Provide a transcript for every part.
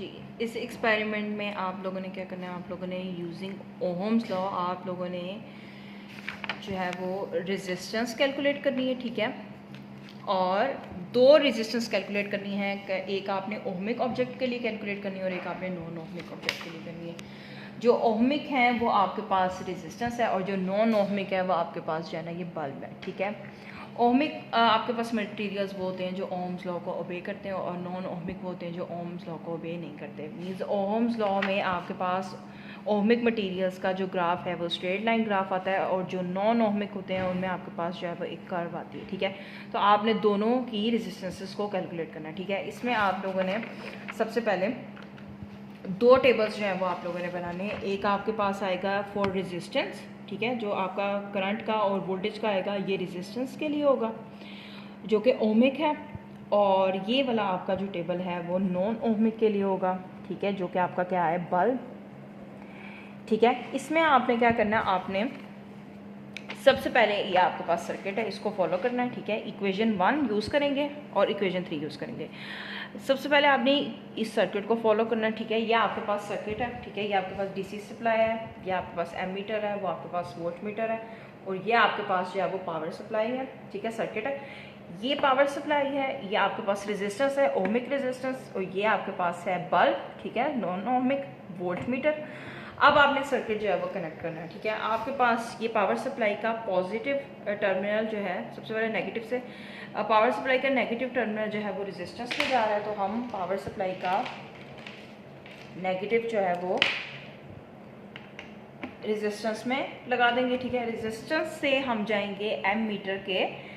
जी, इस एक्सपेरिमेंट में आप लोगों ने क्या करना है, आप लोगों ने यूजिंग ओहम्स लॉ आप लोगों ने जो है वो रेजिस्टेंस कैलकुलेट करनी है, ठीक है। और दो रेजिस्टेंस कैलकुलेट करनी है, एक आपने ओहमिक ऑब्जेक्ट के लिए कैलकुलेट करनी है और एक आपने नॉन ओहमिक ऑब्जेक्ट के लिए करनी है। जो ओहमिक है वो आपके पास रेजिस्टेंस है और जो नॉन ओहमिक है वो आपके पास जो है ना ये बल्ब है, ठीक है। ओहमिक आपके पास मटेरियल्स वो होते हैं जो ओम्स लॉ को ओबे करते हैं और नॉन ओहमिक वो होते हैं जो ओम्स लॉ को ओबे नहीं करते। मीन्स ओम्स लॉ में आपके पास ओहमिक मटेरियल्स का जो ग्राफ है वो स्ट्रेट लाइन ग्राफ आता है और जो नॉन ओहमिक होते हैं उनमें आपके पास जो है वो एक कर्व आती है, ठीक है। तो आपने दोनों की रेजिस्टेंसेस को कैलकुलेट करना है, ठीक है। इसमें आप लोगों ने सबसे पहले दो टेबल्स जो हैं वो आप लोगों ने बनाने हैं। एक आपके पास आएगा फॉर रेजिस्टेंस, ठीक है, जो आपका करंट का और वोल्टेज का आएगा, ये रेजिस्टेंस के लिए होगा जो कि ओहमिक है। और ये वाला आपका जो टेबल है वो नॉन ओहमिक के लिए होगा, ठीक है, जो कि आपका क्या है, बल्ब, ठीक है। इसमें आपने क्या करना है, आपने सबसे पहले ये आपके पास सर्किट है, इसको फॉलो करना है, ठीक है। इक्वेशन 1 यूज़ करेंगे और इक्वेशन 3 यूज़ करेंगे। सबसे पहले आपने इस सर्किट को फॉलो करना है, ठीक है। ये आपके पास सर्किट है, ठीक है। ये आपके पास डीसी सप्लाई है, ये आपके पास एमीटर है, वो आपके पास वोल्ट मीटर है और ये आपके पास जो है वो पावर सप्लाई है, ठीक है। सर्किट है, ये पावर सप्लाई है, ये आपके पास रेजिस्टेंस है, ओमिक रेजिस्टेंस, और ये आपके पास है बल्ब, ठीक है, नॉन ओमिक वोल्ट मीटर। अब आपने सर्किट जो है वो कनेक्ट करना है, ठीक है। आपके पास ये पावर सप्लाई का पॉजिटिव टर्मिनल जो है, सबसे पहले नेगेटिव से, पावर सप्लाई का नेगेटिव टर्मिनल जो है वो रेजिस्टेंस में जा रहा है, तो हम पावर सप्लाई का नेगेटिव जो है वो रेजिस्टेंस में लगा देंगे, ठीक है। रेजिस्टेंस से हम जाएंगे एम मीटर के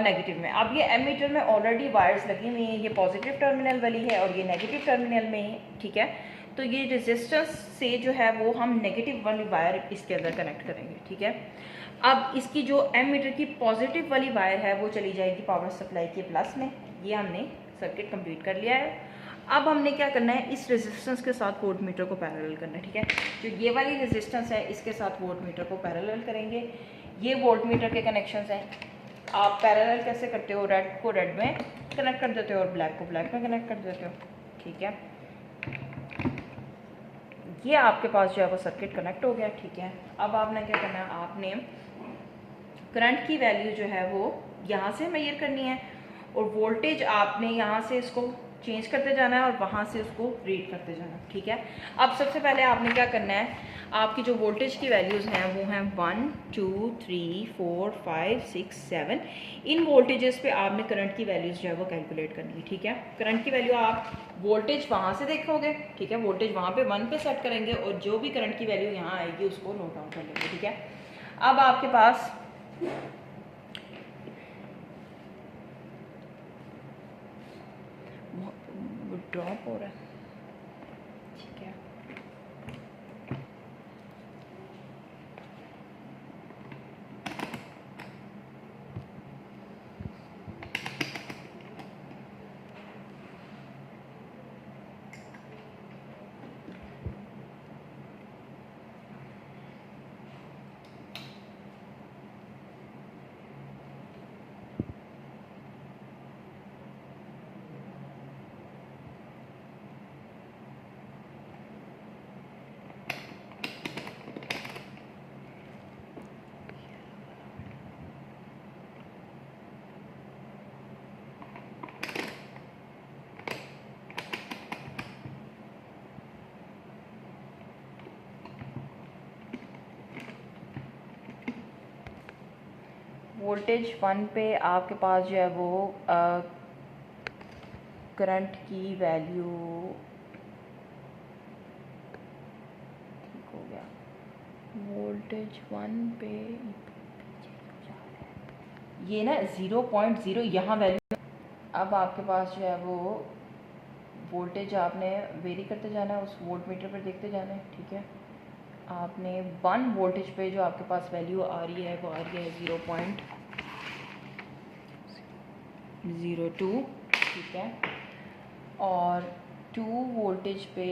नेगेटिव में। अब ये एम मीटर में ऑलरेडी वायर्स लगी हुई हैं, ये पॉजिटिव टर्मिनल वाली है और ये नेगेटिव टर्मिनल में, ठीक है। तो ये रेजिस्टेंस से जो है वो हम नेगेटिव वाली वायर इसके अंदर कनेक्ट करेंगे, ठीक है। अब इसकी जो एम मीटर की पॉजिटिव वाली वायर है वो चली जाएगी पावर सप्लाई के प्लस में। ये हमने सर्किट कंप्लीट कर लिया है। अब हमने क्या करना है, इस रेजिस्टेंस के साथ वोल्ट मीटर को पैरेलल करना है, ठीक है। जो ये वाली रेजिस्टेंस है इसके साथ वोल्ट मीटर को पैरेलल करेंगे। ये वोल्ट मीटर के कनेक्शंस हैं। आप पैरेलल कैसे करते हो, रेड को रेड में कनेक्ट कर देते हो और ब्लैक को ब्लैक में कनेक्ट कर देते हो, ठीक है। ये आपके पास जो है वो सर्किट कनेक्ट हो गया, ठीक है। अब आपने क्या करना है, आपने करंट की वैल्यू जो है वो यहाँ से मेजर करनी है और वोल्टेज आपने यहाँ से इसको चेंज करते जाना है और वहाँ से उसको रीड करते जाना, ठीक है। अब सबसे पहले आपने क्या करना है, आपकी जो वोल्टेज की वैल्यूज़ हैं वो हैं 1 2 3 4 5 6 7। इन वोल्टेजेस पे आपने करंट की वैल्यूज़ जो है वो कैलकुलेट करनी है, ठीक है। करंट की वैल्यू आप वोल्टेज वहाँ से देखोगे, ठीक है, वोल्टेज वहाँ पे 1 पे सेट करेंगे और जो भी करंट की वैल्यू यहाँ आएगी उसको नोट डाउन कर लेंगे, ठीक है। अब आपके पास ड्रॉप हो रहा है, ठीक है। वोल्टेज 1 पे आपके पास जो है वो करंट की वैल्यू, ठीक हो गया, वोल्टेज 1 पे ये ना 0.0 यहाँ वैल्यू। अब आपके पास जो है वो वोल्टेज आपने वेरी करते जाना है, उस वोल्ट मीटर पर देखते जाना है, ठीक है। आपने 1 वोल्टेज पे जो आपके पास वैल्यू आ रही है वो आ रही है 0.02, ठीक है। और 2 वोल्टेज पे